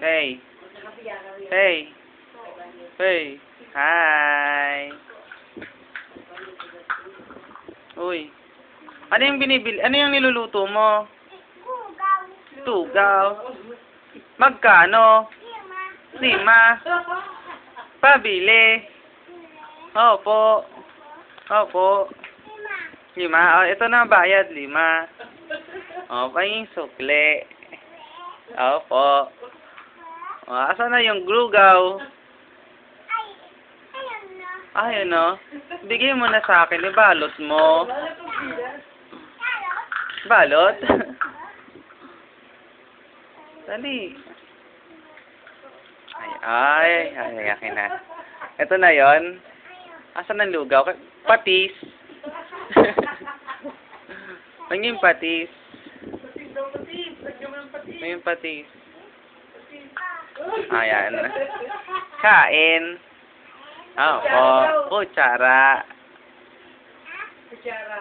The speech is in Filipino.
Hey. Hey. Hey. Hi. Uy. Ano yung binibili? Ano yung niluluto mo? Tugaw. Magkano? 5. Pabili. Opo. Opo. 5. Oh, ito na ang bayad. 5. O, pahing sukli. Opo. O, asan na yung glugaw? Ayun no. Bigay mo na sa akin. Ibalot mo. Balot? Dali. Ay, akin na. Ito na yon. Asan ang lugaw? Patis. Pangin patis. Pangin patis. Ayan. Kain. Opo. Kutsara. Kutsara.